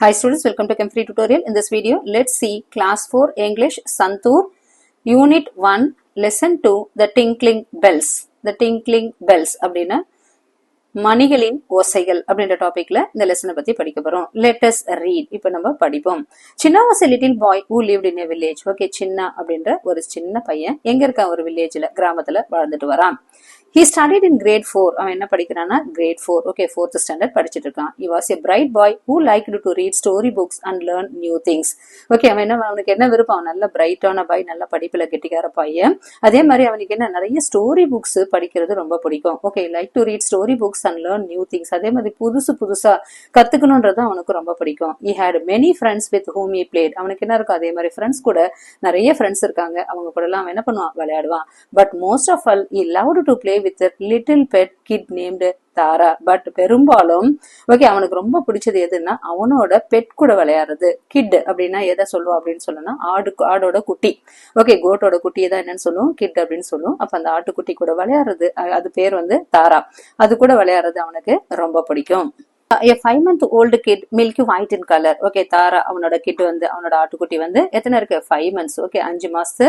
Hi students, welcome to Chem Free tutorial. In this video, let's see class 4 English Santur Unit 1 Lesson 2 The Tinkling Bells. The Tinkling Bells அப்படின்னா மணிகளின் ஓசைகள் அப்படின்ற டாபிக்ல இந்த லெசனை பத்தி படிக்க போறோம். Let us read. இப்ப நம்ம படிப்போம். சின்னா was a little boy who lived in a village. Okay, சின்னா அப்படின்ற ஒரு சின்ன பையன் எங்க இருக்கான்? ஒரு வில்லேஜ்ல, கிராமத்துல வாழ்ந்துட்டு வரான். He studied in grade 4. அவன் என்ன படிக்கிறான்னா grade 4. ஓகே, 4th standard படிச்சிட்டு இருக்கான். He was a bright boy who liked to read story books and learn new things. Okay, அவனுக்கு என்ன விருப்பம்? நல்ல பிரைட்டான பாய், நல்ல படிப்புல கெட்டிக்கார பையன். அதே மாதிரி அவனுக்கு என்ன, நிறைய ஸ்டோரி புக்ஸ் படிக்கிறது ரொம்ப பிடிக்கும். Okay, like to read story books and learn new things. அதே மாதிரி புதுசா கத்துக்கணும்ன்றது அவனுக்கு ரொம்ப பிடிக்கும். He had many friends with whom he played. அவனுக்கு என்ன இருக்கும்? அதே மாதிரி ஃப்ரெண்ட்ஸ் கூட நிறைய ஃப்ரெண்ட்ஸ் இருக்காங்க. அவங்க கூட எல்லாம் அவன் என்ன பண்ணுவான்? விளையாடுவான். But most of all he loved to play with a little pet kid named Tara. But பெரும்பாலும் ஓகே, அவனுக்கு ரொம்ப பிடிச்சது எதுன்னா அவனோட பெட் கூட விளையாடுறது. கிட் அப்படின்னா எதை சொல்லுவோம் அப்படின்னு சொல்லணும்னா ஆடோட குட்டி. ஓகே, கோட்டோட குட்டியை தான் என்னன்னு சொல்லுவோம்? கிட் அப்படின்னு சொல்லுவோம். அப்ப அந்த ஆட்டுக்குட்டி கூட விளையாடுறது, அது பேர் வந்து தாரா. அது கூட விளையாடுறது அவனுக்கு ரொம்ப பிடிக்கும். A 5-month-old kid, milky white in color. Okay, Tara அவனோட கிட் வந்து, அவனோட ஆட்டுக்குட்டி வந்து எத்தனை இருக்கு? 5 months. ஓகே, 5 மாசத்து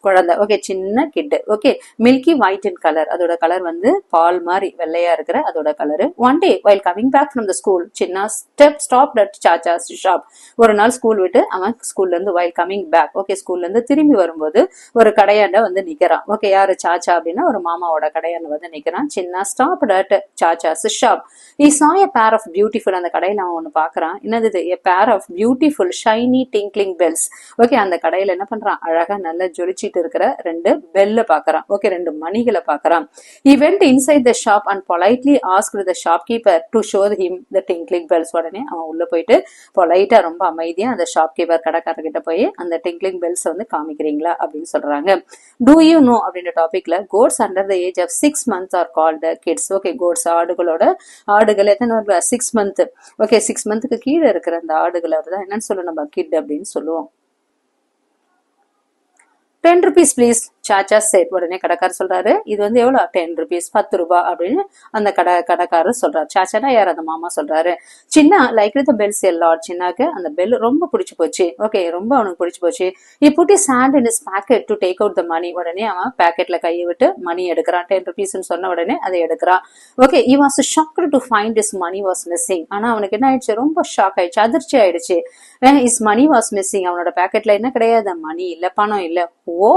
குழந்தை. ஓகே, சின்ன kid. Okay, milky white in colour. அதோட கலர் வந்து பால் மாதிரி வெள்ளையா இருக்கிற அதோட colour. One day while coming back from the school, Chinna stopped at Chacha's shop. ஒரு நாள் ஸ்கூல் விட்டு அவன் ஸ்கூல்ல இருந்து while coming back, ஓகே, ஸ்கூல்ல இருந்து திரும்பி வரும்போது ஒரு கடையாண்ட வந்து நிக்கிறான். ஓகே, யாரு? சாச்சா அப்படின்னா ஒரு மாமாவோட கடையாண்ட வந்து நிக்கிறான். சின்னா stopped at Chacha's shop. He saw a pair of beautiful, அந்த கடையில அவன் ஒண்ணு பாக்குறான். என்னது? a pair of beautiful shiny tinkling bells. Okay, அந்த கடையில என்ன பண்றான்? அழகா நல்லா ஜொலிச்சிட்டு இருக்கிற ரெண்டு பெல்ல பாக்குறான். ஓகே, ரெண்டு மணிகளை பாக்குறான். He went inside the shop and politely asked the shopkeeper to show him the tinkling bells. உடனே அவன் உள்ள போயிட்டு பொலைட்டா, ரொம்ப அமைதியா அந்த ஷாப்கீப்பர் கடைக்காரர்கிட்ட போய் அந்த டிங்க்லிங் பெல்ஸ் வந்து காமிக்கிறீங்களா அப்படின்னு சொல்றாங்க. Do you know அப்படின்ற டாபிக்ல goats under the age of 6 months are called kids. Okay, goats ஆடுகள் எத்தனை? 6 month. ஓகே, 6 மந்த்துக்கு கீழே இருக்கிற அந்த ஆடுகளை தான் என்னன்னு சொல்லுவோம்? நம்ம கிட் அப்படின்னு சொல்லுவோம். 10 rupees please, சாச்சா செட். உடனே கடைக்காரர் சொல்றாரு, இது வந்து எவ்வளவு? 10 rupees, 10 ரூபாய் அப்படின்னு அந்த கடைக்காரர் சொல்றாரு. சாச்சானா யார்? அந்த மாமா சொல்றாரு. சின்ன லைக் த பெல்ஸ் எல்லாட். சின்னாக்கு அந்த பெல் ரொம்ப பிடிச்சு போச்சு. ஓகே, ரொம்ப அவனுக்கு பிடிச்சு போச்சு. He put his hand in his pocket to take out the money. உடனே அவன் பாக்கெட்ல கையை விட்டு மணி எடுக்கிறான். 10 rupees சொன்ன உடனே அதை எடுக்கிறான். Okay, he was shocked to find his money was missing. ஆனா அவனுக்கு என்ன ஆயிடுச்சு? ரொம்ப ஷாக் ஆயிடுச்சு, அதிர்ச்சி ஆயிடுச்சு. his money was missing. அவனோட பாக்கெட்ல என்ன கிடையாது? மணி இல்ல, பணம் இல்ல. ஓ,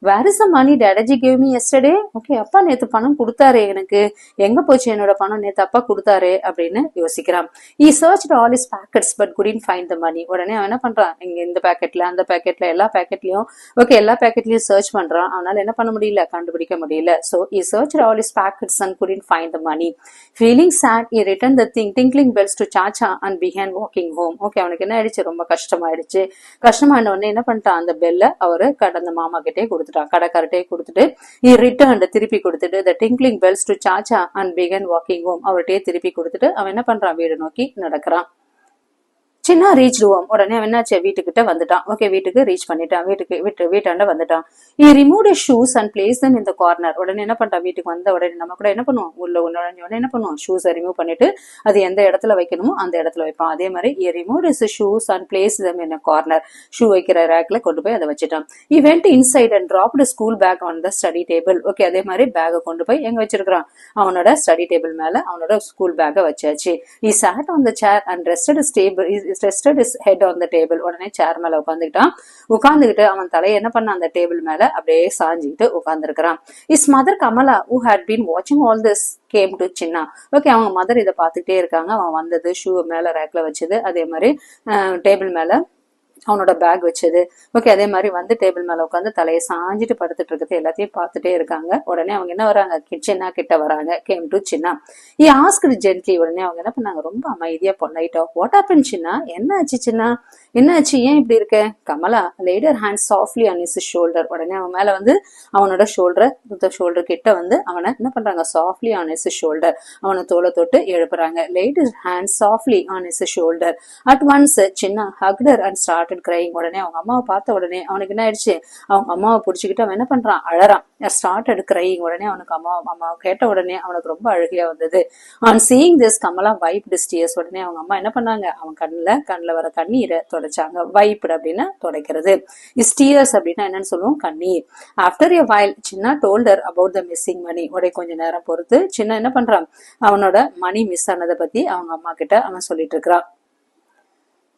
where is the money Dadaji gave me yesterday? Okay, அப்பா நேத்து பணம் கொடுத்தாரு எனக்கு, எங்க போச்சு என்னோட பணம்? நேத்து அப்பா கொடுத்தாரு அப்படின்னு யோசிக்கிறான். He searched all his packets but couldn't find the money. உடனே அவன் என்ன பண்றான்? இங்க இந்த பாக்கெட்ல, அந்த பாக்கெட்ல, எல்லா பாக்கெட்லயும் ஓகே, எல்லா பாக்கெட்லயும் சர்ச் பண்றான். அவனால என்ன பண்ண முடியல? கண்டுபிடிக்க முடியல. So he searched all his packets and couldn't find the money. Feeling sad, he returned the tinkling bells to Chacha and began walking home. Okay, அவனுக்கு என்ன ஆயிடுச்சு? ரொம்ப கஷ்டமாயிடுச்சு. கஷ்டமான உடனே என்ன பண்ணிட்டான்? அந்த பெல்ல அவரு கடந்த மாமா கிட்டே கொடுத்துட்டான், கடைக்காரட்டே கொடுத்துட்டு he returned, திருப்பி கொடுத்துட்டு the tinkling bells to Chacha and began walking home. அவர்கிட்டயே திருப்பி கொடுத்துட்டு அவன் என்ன பண்றான்? வீடு நோக்கி நடக்கிறான். சின்ன ரீச் ஹோம். உடனே அவன் என்னாச்சு? வீட்டுக்கிட்ட வந்துட்டான். ஓகே, வீட்டுக்கு ரீச் பண்ணிட்டான். வீட்டாண்ட வந்துட்டான். He removed his shoes and placed them in the corner. உடனே என்ன பண்றான்? வீட்டுக்கு வந்த உடனே நம்ம கூட என்ன பண்ணுவோம்? உள்ள நுழைஞ்ச உடனே என்ன பண்ணுவோம்? ஷூஸை ரிமூவ் பண்ணிட்டு அது எந்த இடத்துல வைக்கணுமோ அந்த இடத்துல வைப்பான். அதே மாதிரி he removed his shoes and placed them in a corner. Shoe வைக்கிற ரேக்ல கொண்டு போய் அதை வச்சுட்டான். He went inside and dropped his school bag on the study table. Okay, அதே மாதிரி பேக்கை கொண்டு போய் எங்க வச்சிருக்கான்? அவனோட ஸ்டடி டேபிள் மேல அவனோட ஸ்கூல் பேக்கை வச்சாச்சு. He sat on the chair and rested his head on the table. உடனே சேர் மேல உட்கார்ந்துகிட்டு அவன் தலையை என்ன பண்ண? அந்த டேபிள் மேல அப்படியே சாஞ்சிக்கிட்டு உட்கார்ந்துருக்கிறான். His mother Kamala, who had been watching all this, came to Chinna. Okay, அவங்க மதர் இதை பார்த்துட்டே இருக்காங்க. அவன் வந்தது, ஷூ மேல ரேக்ல வச்சது, அதே மாதிரி டேபிள் மேல அவனோட பேக் வச்சது. ஓகே, அதே மாதிரி வந்து டேபிள் மேல உட்காந்து தலையை சாஞ்சிட்டு படுத்துட்டு இருக்கிறது எல்லாத்தையும் பார்த்துட்டே இருக்காங்க. உடனே அவங்க என்ன வராங்க? சின்னா கிட்ட வராங்க. Came to Chinna. He asked gently. உடனே அவங்க என்ன பண்ணாங்க? ரொம்ப அமைதியா பொலைட்டா, வாட் ஹேப்பன் சின்னா? என்ன ஆச்சு சின்னா? என்னாச்சு, ஏன் இப்படி இருக்க? Kamala laid her hand softly on his shoulder. உடனே அவன் மேல வந்து அவனோட ஷோல்டர் கிட்ட வந்து அவனை என்ன பண்றாங்க, softly on his shoulder, அவனை தோலை தொட்டு எழுப்புறாங்க. laid his hand softly on his shoulder. at once சின்ன hugged her and started crying. உடனே அவங்க அம்மாவை பார்த்த உடனே அவனுக்கு என்ன ஆயிடுச்சு, அவங்க அம்மாவை பிடிச்சிக்கிட்டு அவன் என்ன பண்றான், அழறான். started crying. உடனே அவனுக்கு அம்மாவை கேட்ட உடனே அவனுக்கு ரொம்ப அழுகையா வந்தது. on seeing this Kamala wiped his tears. உடனே அவங்க அம்மா என்ன பண்ணாங்க, அவன் கண்ணுல வர கண்ணீரை தொடச்சாங்க. வைப்டு அப்படின்னா துடைக்கிறது. ஸ்டியர்ஸ் அப்படின்னா என்னன்னு சொல்லுவோம், கண்ணீர். ஆஃப்டர் எ வைல் சின்ன told her about the missing money. கொஞ்ச நேரம் பொறுத்து சின்ன என்ன பண்றான், அவனோட மணி மிஸ் ஆனதை பத்தி அவங்க அம்மா கிட்ட அவன் சொல்லிட்டு இருக்கிறான்.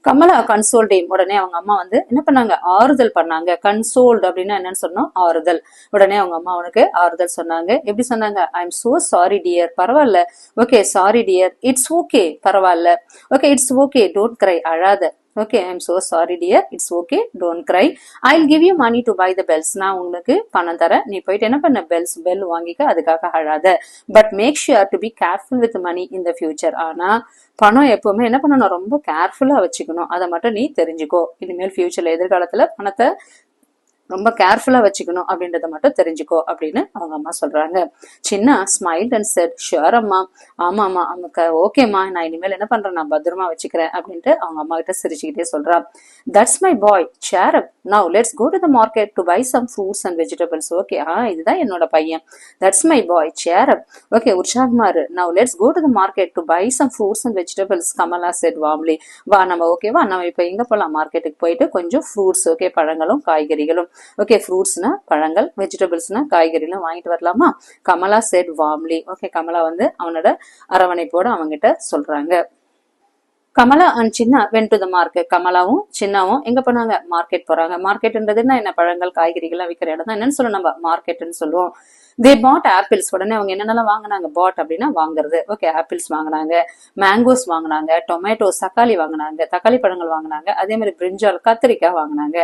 Kamala consoled him. உடனே அவங்க அம்மா வந்து என்ன பண்ணாங்க, ஆறுதல் பண்ணாங்க. கன்சோல்ட் அப்படின்னா என்னன்னு சொன்னோம், ஆறுதல். உடனே அவங்க அம்மா அவனுக்கு ஆறுதல் சொன்னாங்க. எப்படி சொன்னாங்க, I am so sorry dear, பரவாயில்ல. Okay sorry dear, it's okay, பரவாயில்ல. Okay it's okay, don't cry, அழாத. Okay I am so sorry dear, it's okay, don't cry. I will give you money to buy the bells. நான் உங்களுக்கு பணம் தரேன், நீ போயிட்டு என்ன பண்ண, பெல் வாங்கிக்க, அதுக்காக அழாத. But make sure to be careful with money in the future. ஆனா பணம் எப்பவுமே என்ன பண்ணணும், ரொம்ப கேர்ஃபுல்லா வச்சுக்கணும். அதை மட்டும் நீ தெரிஞ்சுக்கோ. இனிமேல் ஃபியூச்சர்ல எதிர்காலத்துல பணத்தை ரொம்ப கேர்ஃபுல்லா வச்சுக்கணும் அப்படின்றத மட்டும் தெரிஞ்சுக்கோ அப்படின்னு அவங்க அம்மா சொல்றாங்க. சின்ன ஸ்மைல் அண்ட் செட், ஷுவர் அம்மா, ஆமாமா அம்மாக்கு ஓகேம்மா, நான் இனிமேல் என்ன பண்றேன், நான் பத்திரமா வச்சுக்கிறேன் அப்படின்ட்டு அவங்க அம்மா கிட்ட சிரிச்சுக்கிட்டே சொல்றான். That's my boy, cheer up, now let's go to the market to buy some fruits and vegetables. Okay இதுதான் என்னோட பையன். That's my boy, cheer up. Okay உற்சாகமா இரு. Now let's go to the market to buy some fruits and vegetables, Kamala said warmly. வா நம்ம ஓகேவா, நம்ம இப்ப எங்க போலாம், மார்க்கெட்டுக்கு போயிட்டு கொஞ்சம் ஃப்ரூட்ஸ், ஓகே பழங்களும் காய்கறிகளும், ஓகே ஃப்ரூட்ஸ்னா பழங்கள், வெஜிடபிள்ஸ்னா காய்கறிலாம் வாங்கிட்டு வரலாமா, Kamala said warmly. Okay Kamala வந்து அவனோட அரவணைப்போட அவங்கிட்ட சொல்றாங்க. கமலா அண்ட் சின்ன வென் டு த மார்க்கெட். கமலாவும் சின்னாவும் எங்க போனாங்க, மார்க்கெட் போறாங்க. மார்க்கெட்ன்றதுன்னா என்ன, பழங்கள் காய்கறிகள்லாம் விற்கிற இடம் தான் என்னன்னு சொல்லுவோம், நம்ம மார்க்கெட்னு சொல்லுவோம். தே பாட் ஆப்பிள்ஸ். உடனே அவங்க என்னென்னலாம் வாங்கினாங்க, பாட் அப்படின்னா வாங்குறது. ஓகே ஆப்பிள்ஸ் வாங்கினாங்க, மேங்கோஸ் வாங்கினாங்க, டொமேட்டோஸ் தக்காளி வாங்கினாங்க, தக்காளி பழங்கள் வாங்கினாங்க, அதே மாதிரி பிரிஞ்சால் கத்திரிக்காய் வாங்கினாங்க.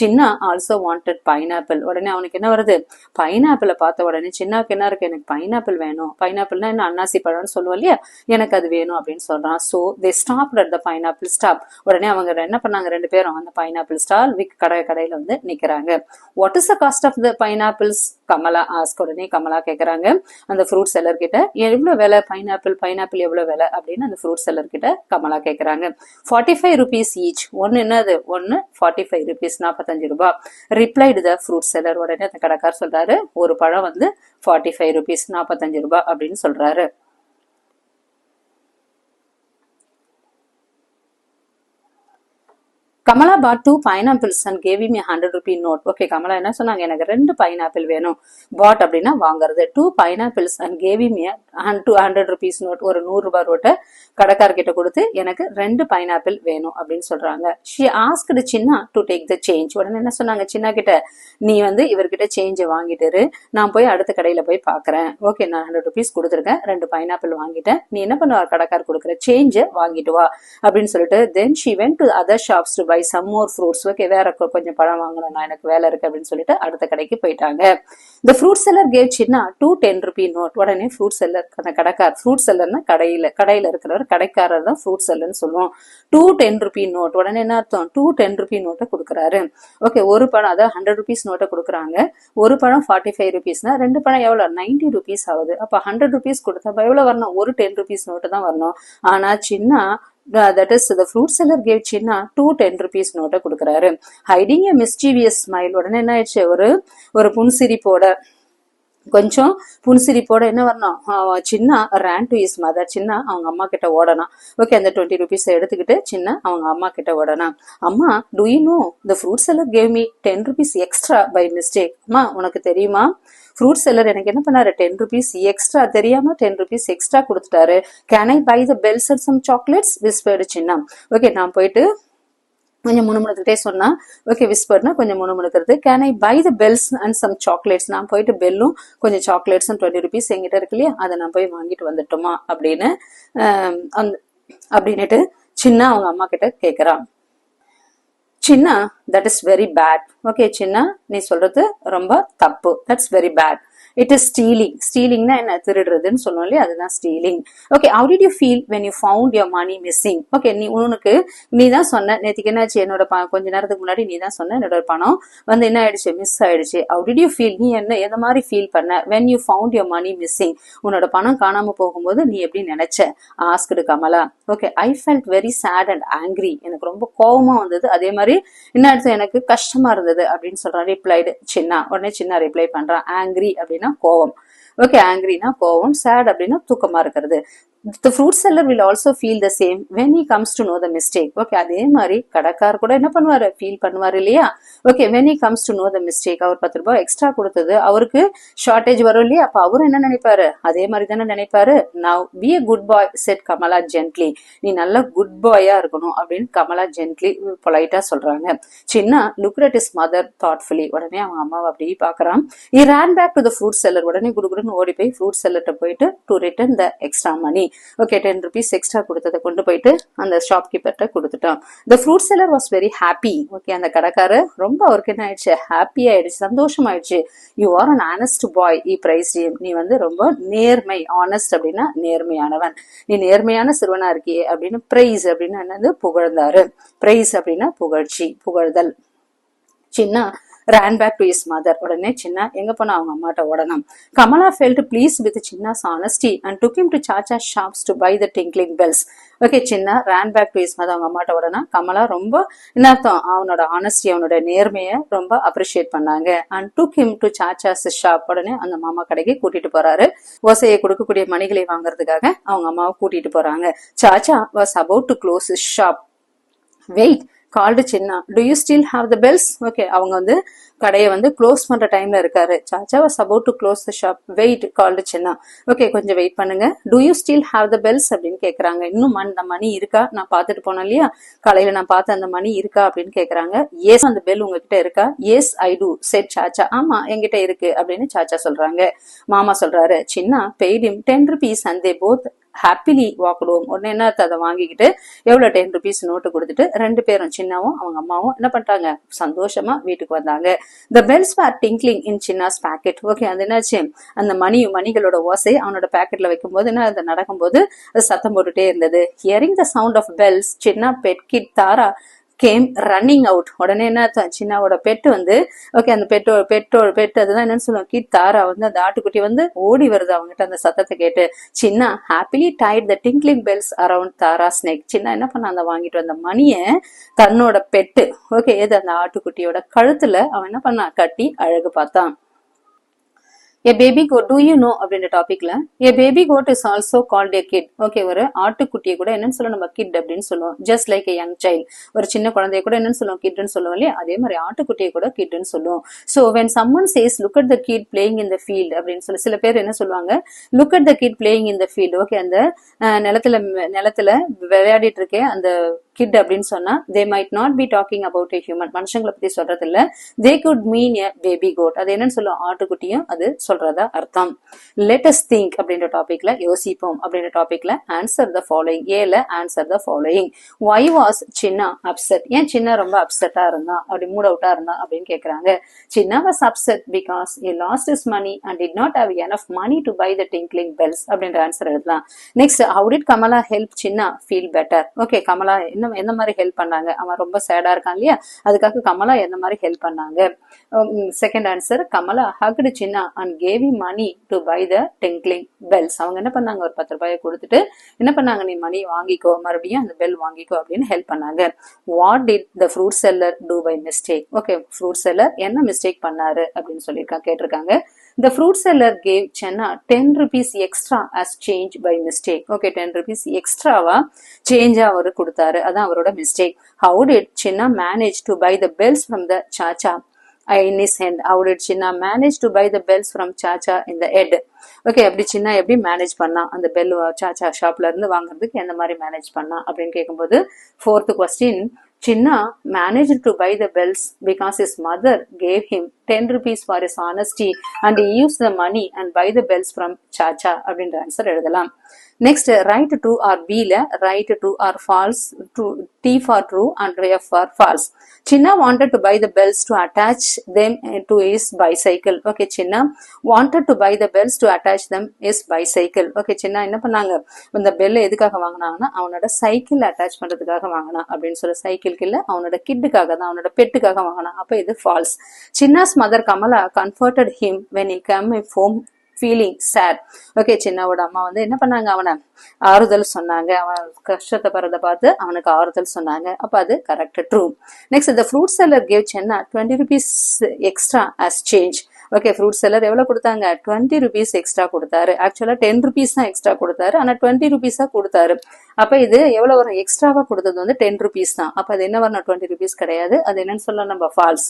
சின்ன ஆல்சோ வாண்டட் பைனாப்பிள். உடனே அவனுக்கு என்ன வருது, பைனாப்பிளை பார்த்த உடனே சின்னாவுக்கு என்ன இருக்கு, எனக்கு பைனாப்பிள் வேணும். பைனாப்பிள்னா என்ன, அன்னாசி பழம்னு சொல்லுவோம் இல்லையா, எனக்கு அது வேணும் அப்படின்னு சொல்றான். So they stopped at the pineapple stop. உடனே அவங்க என்ன பண்ணாங்க, ரெண்டு பேரும் அந்த பைனாப்பிள் ஸ்டால் கடையில வந்து நிக்கிறாங்க. What is the cost of the pineapples, Kamala ask. உடனே கமலா கேக்குறாங்க அந்த ஃப்ரூட் செல்லர் கிட்ட, எவ்வளவு விலை பைனாப்பிள் எவ்வளவு விலை அப்படின்னு அந்த ஃப்ரூட் செல்லர் கிட்ட கமலா கேக்குறாங்க. 45 rupees ஈச். ஒன்னு என்னது, ஒன்னு 45 rupees, 45 ரூபாய். Replied the fruit seller. உடனே அந்த கடைக்கார் சொல்றாரு, ஒரு பழம் வந்து 45 rupees, 45 ரூபாய் அப்படின்னு சொல்றாரு. Kamala bought 2 pineapples and gave him a 100 rupee note. Okay Kamala என்ன சொன்னாங்க, எனக்கு 2 பைனாப்பிள் வேணும். பாட் அப்படின்னா வாங்குறது. 2 pineapples and gave him a 100 rupees note. ஒரு 100 ரூபாய் நோட்டை கடைக்காரர்கிட்ட கொடுத்து எனக்கு 2 பைனாப்பிள் வேணும் அப்படின்னு சொல்றாங்க. she asked Chinna to take the change. உடனே என்ன சொன்னாங்க, சின்ன கிட்ட, நீ வந்து இவர்கிட்ட சேஞ்சை வாங்கிட்டு நான் போய் அடுத்த கடையில போய் பாக்குறேன். ஓகே நான் 100 rupees கொடுத்துருக்கேன், 2 பைனாப்பிள் வாங்கிட்டேன், நீ என்ன பண்ணுவா, கடைக்காரர் கொடுக்குற சேஞ்சை வாங்கிட்டு வா அப்படின்னு சொல்லிட்டு then she went to other shops to buy some more fruits. Okay வேற கொஞ்சம் பழம் வாங்கணும், நான் எனக்கு வேலை இருக்கு அப்படின்னு சொல்லிட்டு அடுத்த கடைக்கு போயிட்டாங்க. the fruit seller gave Chinna 2 10 rupee note. உடனே ஃப்ரூட் செல்லர், அந்த கடைக்கார், ஃப்ரூட் செல்லர்னா கடையில இருக்கிறவர், கடைக்காரர் தான் ஃப்ரூட் செல்லர்னு சொல்லுவோம். 2 10 rupee note. உடனே என்ன அர்த்தம், 2 10 rupee நோட்டை கொடுக்குறாரு. ஓகே ஒரு பழம், அதாவது 100 rupees நோட்டை கொடுக்குறாங்க. ஒரு பழம் 45 rupeesனா 2 பழம் எவ்வளவு, 90 rupees ஆகுது. அப்ப 100 rupees கொடுத்தா எவ்வளவு வரணும், ஒரு 10 rupees நோட்டு தான் வரணும். ஆனா சின்ன that is the fruit seller gave சின்ன 2 10 rupees நோட்டை கொடுக்குறாரு. hiding a mischievous smile. உடனே என்ன ஆயிடுச்சு, ஒரு புன்சிரிப்போட, கொஞ்சம் புன்சிரிப்போட என்ன வரணும், சின்ன ran to his mother. சின்ன அவங்க அம்மா கிட்ட ஓடணும். ஓகே அந்த 20 rupees எடுத்துக்கிட்டு சின்ன அவங்க அம்மா கிட்ட ஓடணும். அம்மா do you know the fruit seller gave me 10 rupees extra by mistake. அம்மா உனக்கு தெரியுமா, ஃப்ரூட் செல்லர் எனக்கு என்ன பண்ணாரு, 10 rupees எக்ஸ்ட்ரா, தெரியாம 10 rupees எக்ஸ்ட்ரா கொடுத்துட்டாரு. Can I buy the bells and some chocolates, whispered சின்ன. ஓகே நான் போயிட்டு கொஞ்சம் முணுமுணுத்துக்கிட்டே சொன்னா, ஓகே விஸ்பர்ட்னா கொஞ்சம் முணுமுணுக்கிறது. Can I buy the bells and some chocolates, நான் போயிட்டு பெல்லும் கொஞ்சம் சாக்லேட்ஸும் 20 rupees என்கிட்ட இருக்கு இல்லையா, அதை நான் போய் வாங்கிட்டு வந்துட்டோமா அப்படின்னு அப்படின்னுட்டு சின்ன அவங்க அம்மா கிட்ட கேக்குறான். சின்ன that is very bad. Okay சின்ன நீ சொல்றது ரொம்ப தப்பு, that's very bad. It is stealing. Stealingனா என்ன, திருடுறதுன்னு சொல்லுவோம் இல்லையா, அதுதான் stealing. Okay, how did you feel when you found your money missing? Okay, நீ தான் சொன்ன நேத்திக்கு என்னாச்சு, என்னோட கொஞ்ச நேரத்துக்கு முன்னாடி நீ தான் சொன்ன என்னோட பணம் வந்து என்ன ஆயிடுச்சு, மிஸ் ஆயிடுச்சு. How did you feel? நீ எந்த மாதிரி ஃபீல் பண்ண when you found your money missing? உன்னோட பணம் காணாம போகும்போது நீ எப்படி நினைச்ச, asked Kamala. Okay, I felt very sad and angry. எனக்கு ரொம்ப கோவமா வந்தது, அதே மாதிரி என்ன அர்த்தம், எனக்கு கஷ்டமா இருந்தது அப்படின்னு சொல்றான். ரிப்ளைடு சின்னா. உடனே சின்னா ரிப்ளை பண்றான். ஆங்கிரி அப்படின்னா கோவம். ஓகே, ஆங்கிரினா கோவம், சேட் அப்படின்னா தூக்கமா இருக்கிறது. The fruit seller will also feel the same when he comes to know the mistake. Okay, அதே மாதிரி கடைக்கார் கூட என்ன பண்ணுவாரு, ஃபீல் பண்ணுவாரு இல்லையா. Okay, when he comes to know the mistake, அவர் 10 ரூபாய் எக்ஸ்ட்ரா கொடுத்தது அவருக்கு ஷார்டேஜ் வரும் இல்லையா, அப்ப அவரு என்ன நினைப்பாரு, அதே மாதிரி தானே நினைப்பாரு. Now be a good boy, said Kamala gently. நீ நல்ல குட் பாயா இருக்கணும் அப்படின்னு கமலா ஜென்ட்லி பொலைட்டா சொல்றாங்க. சின்ன looked at his mother thoughtfully. உடனே அவங்க அம்மாவை அப்படியே பாக்குறான். He ran back to the fruit seller. உடனே குடுகுடுன்னு ஓடி போய் ஃப்ரூட் செல்லர்ட்ட போயிட்டு to return the extra money. Okay, 10 rupees extra கொடுத்ததை கொண்டு போயிட்டு அந்த ஷாப் கீப்பர்ட்ட கொடுத்துட்டான். The fruit seller was very happy. Okay, அந்த கடைக்காரர் ரொம்ப அவருக்கு என்ன ஆயிடுச்சு, ஹாப்பி ஆயிடுச்சு, சந்தோஷமாயிடுச்சு. You are an honest boy, he praised him. நீ வந்து ரொம்ப நேர்மை, honest அப்படின்னா நேர்மையானவன், நீ நேர்மையான சிறுவனா இருக்கியே அப்படின்னு praise அப்படின்னா என்னது, புகழ்ந்தாரு. praise அப்படின்னா புகழ்ச்சி, புகழ்தல். சின்ன ran back to his mother. உடனே சின்ன எங்க போனா, அவங்க அம்மாட்ட ஓடணும். Kamala felt pleased with Chinna's honesty and took him to Chacha's shops to buy the tinkling bells. Okay, சின்ன ran back to his mother. அவங்க அம்மாட்ட ஓடனா கமலா ரொம்ப என்ன அர்த்தம், அவனோட ஆனஸ்டி, அவனோட நேர்மையை ரொம்ப அப்ரிஷியேட் பண்ணாங்க. and took him to Chacha's shop. உடனே அந்த மாமா கடைக்கு கூட்டிட்டு போறாரு. ஓசையை கொடுக்கக்கூடிய மணிகளை வாங்குறதுக்காக அவங்க அம்மாவை கூட்டிட்டு போறாங்க. Chacha was about to close his shop. Wait, called Chinna. Do you still have the bells? Okay, அவங்க வந்து கடையை வந்து க்ளோஸ் பண்ற டைம்ல இருக்காரு. சாச்சா was about to close the shop. Wait, called Chinna. Okay, கொஞ்சம் வெயிட் பண்ணுங்க. Do you still have the bells அப்படின்னு கேக்குறாங்க. இன்னும் அந்த மணி இருக்கா, நான் பாத்துட்டு போனேன் இல்லையா காலையில, நான் பார்த்த அந்த மணி இருக்கா அப்படின்னு கேக்குறாங்க. எஸ், அந்த பெல் உங்ககிட்ட இருக்கா? எஸ் ஐ டூ, செட் சாச்சா. ஆமா, என்கிட்ட இருக்கு அப்படின்னு சாச்சா சொல்றாங்க. மாமா சொல்றாரு, சின்னா paid him 10 rupees and they both happily walked home. உடனே என்ன அதை வாங்கிக்கிட்டு எவ்வளவு 10 rupees நோட்டு கொடுத்துட்டு ரெண்டு பேரும், சின்னாவும் அவங்க அம்மாவும் என்ன பண்றாங்க, சந்தோஷமா வீட்டுக்கு வந்தாங்க. The bells were tinkling in Chinna's packet. Okay, அது என்னாச்சு, அந்த மணிகளோட ஓசை அவனோட பாக்கெட்ல வைக்கும் போது என்ன, அது நடக்கும்போது அது சத்தம் போட்டுட்டே இருந்தது. Hearing the sound of bells, Chinna pet kid Tara came running out. உடனே என்ன, சின்னாவோட பெட்டு வந்து, ஓகே, அந்த பெட்டு அதுதான் என்னன்னு சொல்லுவோம், கிட் தாரா வந்து அந்த ஆட்டுக்குட்டி வந்து ஓடி வருது அவங்ககிட்ட அந்த சத்தத்தை கேட்டு. சின்னா happily tied the tinkling bells around Tara's neck. சின்னா என்ன பண்ண, அந்த வாங்கிட்டு வந்த மணிய தன்னோட பெட்டு, ஓகே, எது அந்த ஆட்டுக்குட்டியோட கழுத்துல அவன் என்ன பண்ணா, கட்டி அழகு பார்த்தான். A baby goat, do you know அப்படின்ற டாபிக்ல a baby goat is also called a kid. Okay, ஒரு ஆட்டுக்குட்டியை கூட என்னன்னு சொல்லுவோம், நம்ம கிட் அப்படின்னு சொல்லுவோம். Just like a young child. ஒரு சின்ன குழந்தைய கூட என்னன்னு சொல்லுவோம், கிட்னு சொல்லுவோம் இல்லையா, அதே மாதிரி ஆட்டுக்குட்டியை கூட கிட்னு சொல்லுவோம். So when someone says look at the kid playing in the field அப்படின்னு சொல்லி சில பேர் என்ன சொல்லுவாங்க, look at the kid playing in the field. Okay, அந்த நிலத்துல விளையாடிட்டு இருக்கேன் அந்த கிட் அப்படின்னு சொன்னா they might not be talking about a human. மனுஷங்களை பத்தி சொல்றது இல்ல. they could mean a baby goat. அது என்னன்னு சொல்லுவோம், ஆட்டுக்குட்டியும் அது சொல்றதா அர்த்தம். let us think அப்படின்ற டாபிக்ல யோசிப்போம் அப்படின்ற டாபிக்ல answer the following. ஏல answer the following. why was Chinna upset? ஏன் சின்னா ரொம்ப அப்செட்டா இருந்தா, அப்படி மூட் அவுட்டா இருந்தா அப்படின்னு கேக்குறாங்க. சின்னா was upset because he lost his money and did not have enough money to buy the tinkling bells அப்படின்ற ஆன்சர் எழுதலாம். Next, how did Kamala help Chinna feel better? Okay, Kamala எந்த மாதிரி ஹெல்ப் பண்ணாங்க, அவன் ரொம்ப சேடா இருக்கான் இல்லையா, அதுக்காக கமலா எந்த மாதிரி ஹெல்ப் பண்ணாங்க. Second answer, Kamala hugged Chinna and gave him money to buy the tinkling bells. அவங்க என்ன பண்ணாங்க, ஒரு 10 ரூபாயை கொடுத்துட்டு என்ன பண்ணாங்க, நீ மணி வாங்கிக்கோ, மறுபடியும் அந்த பெல் வாங்கிக்கோ அப்படின்னு ஹெல்ப் பண்ணாங்க. What did the fruit seller do by mistake? Okay, fruit seller என்ன மிஸ்டேக் பண்ணாரு அப்படின்னு கேட்டிருக்காங்க. The fruit seller gave Chinna 10 rupees extra as change by mistake. Okay, 10 rupees extra-வா change அவரு கொடுத்தாரு, அதான் அவரோட mistake. How did Chinna manage to buy the bells from the Chacha in his hand? How did Chinna manage to buy the bells from Chacha in the head? Okay, அப்படி சின்ன எப்படி manage பண்ணா, அந்த bell சாச்சா ஷாப்ல இருந்து வாங்குறதுக்கு எந்த மாதிரி மேனேஜ் பண்ணா அப்படின்னு கேட்கும்போது, 4th question, Chinna managed to buy the bells because his mother gave him 10 rupees for his honesty and he used the money and buy the bells from Chacha அப்படின்ற ஆன்சர் எழுதலாம். நெக்ஸ்ட் ரைட் ட்ரூ ஆர் பில write true or false, T for true and F for false. Chinna wanted to buy the bells to attach them to is bicycle. Okay, Chinna wanted to buy the bells to attach them is bicycle. Okay, Chinna என்ன பண்ணாங்க, இந்த பெல்லை எதுக்காக வாங்கினாங்கன்னா அவனோட cycle attach பண்றதுக்காக வாங்கினா அப்படின்னு சொல்ல, சைக்கிள்க்கு இல்ல அவனோட கிட்டுக்காக தான், அவனோட பெட்டுக்காக வாங்கினா. அப்ப இது false. Chinna's mother Kamala comforted him when he came home feeling sad. Okay, சின்னாவோட அம்மா வந்து என்ன பண்ணாங்க, அவனை ஆறுதல் சொன்னாங்க, அவன் கஷ்டத்தை பறத பார்த்து அவனுக்கு ஆறுதல் சொன்னாங்க. அப்ப அது correct, true. Next the fruit seller gave Chinna 20 rupees extra as change. Okay, fruit seller எவ்வளவு கொடுத்தாங்க, 20 rupees எக்ஸ்ட்ரா கொடுத்தாரு. ஆக்சுவலா 10 rupees தான் எக்ஸ்ட்ரா கொடுத்தாரு, ஆனா 20 rupees கொடுத்தாரு. அப்ப இது எவ்வளவு வரும், எக்ஸ்ட்ராவா கொடுத்தது வந்து 10 rupees தான். அப்ப அது என்ன வரணும், 20 rupees கிடையாது. அது என்னன்னு சொல்லலாம் நம்ம, falls.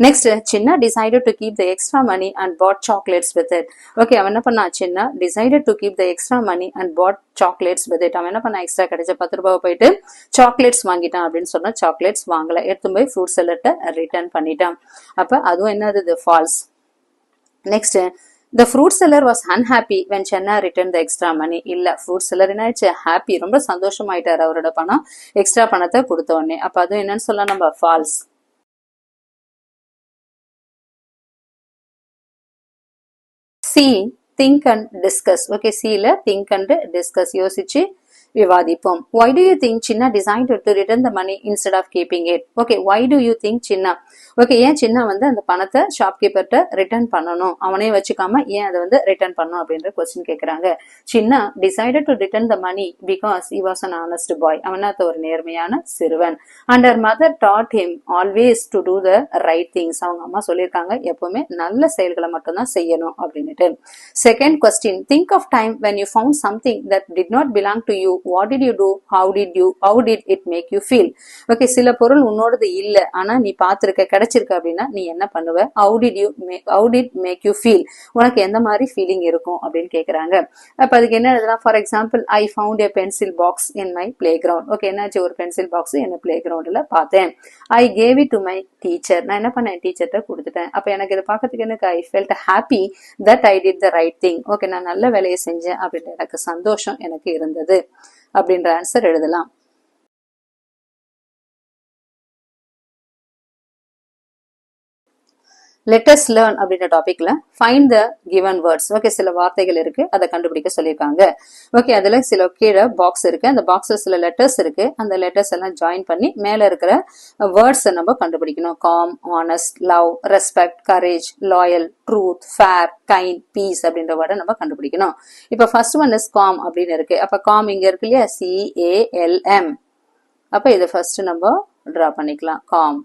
Next, Chinna decided to keep the extra money and bought chocolates with it. Okay, அவன் என்ன பண்ணா, Chinna decided to keep the extra money and bought chocolates with it. அவன் என்ன பண்ணா, எக்ஸ்ட்ரா கிடைச்ச 10 ரூபாய் போயிட்டு சாக்லேட்ஸ் வாங்கிட்டான் அப்படின்னு சொன்னா, சாக்லேட்ஸ் வாங்கல, எடுத்து போய் ஃப்ரூட் செல்லர்ட்ட ரிட்டர்ன் பண்ணிட்டான். அப்ப அதுவும் என்னது, false. Next, the fruit seller was unhappy when Chinna returned the extra money. இல்ல, ஃப்ரூட் செல்லர் என்ன ஆயிடுச்சு, ஹாப்பி, ரொம்ப சந்தோஷமாயிட்டாரு அவரோட பணம் எக்ஸ்ட்ரா பணத்தை கொடுத்த உடனே. அப்ப அதுவும் என்னன்னு சொல்லலாம் நம்ம, falls. C, think and discuss. Okay, C ல think and discuss, யோசிச்சு விவாதிப்போம். Why do you think Chinna decided to return the money instead of keeping it? Okay, why do you think Chinna? Okay, ஏன் சின்ன வந்து அந்த பணத்தை ஷாப்கீப்பர்ட்ட return பண்ணணும், அவனே வச்சுக்காம ஏன் அதை வந்து ரிட்டர்ன் பண்ணணும் அப்படின்ற கொஸ்டின் கேட்கறாங்க. சின்ன decided to return the money because he was an honest boy. அவனாத்த ஒரு நேர்மையான சிறுவன். And her mother taught him always to do the right things. அவங்க அம்மா சொல்லியிருக்காங்க எப்பவுமே நல்ல செயல்களை மட்டும்தான் செய்யணும் அப்படின்னுட்டு. Second question, think of time when you found something that did not belong to you. What did you do? How did it make you feel? Okay, சில பொருள் உன்னோடது இல்ல, ஆனா நீ பாத்திருக்க, கிடைச்சிருக்க அப்படின்னா நீ என்ன பண்ணுவ? How did make you feel? உனக்கு எந்த மாதிரி ஃபீலிங் இருக்கும் அப்படின்னு கேக்குறாங்க. அப்ப அதுக்கு என்ன எழுதலாம்? For example, I found a pencil box in my playground. Okay, என்னாச்சு, ஒரு பென்சில் பாக்ஸ் என்ன பிளே கிரவுண்ட்ல பார்த்தேன். I gave it to my teacher. நான் என்ன பண்ணேன், டீச்சர்ட்ட கொடுத்துட்டேன். அப்ப எனக்கு இதை பார்க்கறதுக்கு எனக்கு I felt happy that I did the right thing. Okay, நான் நல்ல வேலையை செஞ்சேன் அப்படின்ற எனக்கு சந்தோஷம் எனக்கு இருந்தது அப்படின்ற ஆன்சர் எழுதலாம். Let us learn அப்படின்ற டாபிக்ல find the given words. Okay, சில வார்த்தைகள் இருக்கு, அதை கண்டுபிடிக்க சொல்லியிருக்காங்க. ஓகே, அதுல சில கீழே பாக்ஸ் இருக்கு, அந்த பாக்ஸ்ல சில லெட்டர்ஸ் இருக்கு, அந்த லெட்டர்ஸ் எல்லாம் ஜாயின் பண்ணி மேல இருக்கிற வேர்ட்ஸ் நம்ம கண்டுபிடிக்கணும். Calm, honest, love, respect, courage, loyal, truth, fair, kind, peace அப்படின்ற வேர்டை நம்ம கண்டுபிடிக்கணும். இப்ப ஃபர்ஸ்ட் ஒன் இஸ் காம் அப்படின்னு இருக்கு. அப்ப காம் இங்க இருக்கு இல்லையா, CALM. அப்ப இதை ஃபர்ஸ்ட் நம்ம டிரா பண்ணிக்கலாம், com.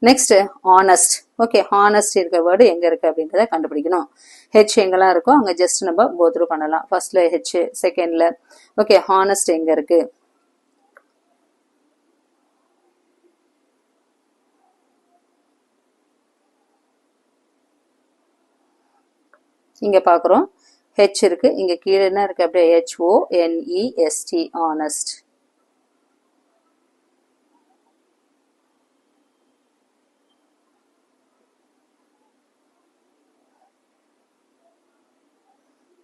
Next honest. Okay, honest இருக்க வேர்டு எங்க இருக்கு அப்படின்றத கண்டுபிடிக்கணும். ஹெச் எங்கெல்லாம் இருக்கோ அங்க ஜஸ்ட் நம்ம கோ த்ரூ பண்ணலாம். ஃபர்ஸ்ட்ல ஹெச், செகண்ட்ல. ஓகே, ஹானஸ்ட் எங்க இருக்கு, இங்க பாக்குறோம் ஹெச் இருக்கு, இங்க கீழே என்ன இருக்கு, அப்படியே HONEST, honest.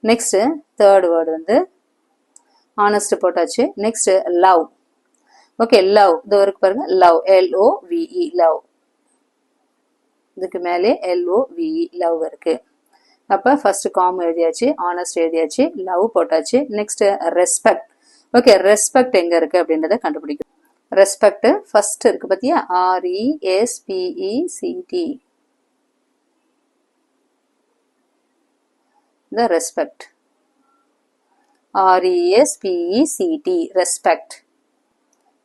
Next third word வந்து ஆனஸ்ட் போட்டாச்சு. Next love. ஓகே, லவ் இது இருக்கு பாருங்க, லவ், LOVE, லவ். இதுக்கு மேலே LOVE, லவ் இருக்கு. அப்ப ஃபர்ஸ்ட் காம் எழுதியாச்சு, ஆனஸ்ட் எழுதியாச்சு, லவ் போட்டாச்சு. Next respect. ஓகே, ரெஸ்பெக்ட் எங்க இருக்கு அப்படின்றத கண்டுபிடிக்கும். ரெஸ்பெக்ட் ஃபர்ஸ்ட் இருக்கு பாத்தியா, RESPECT. the respect, RESPECT, respect.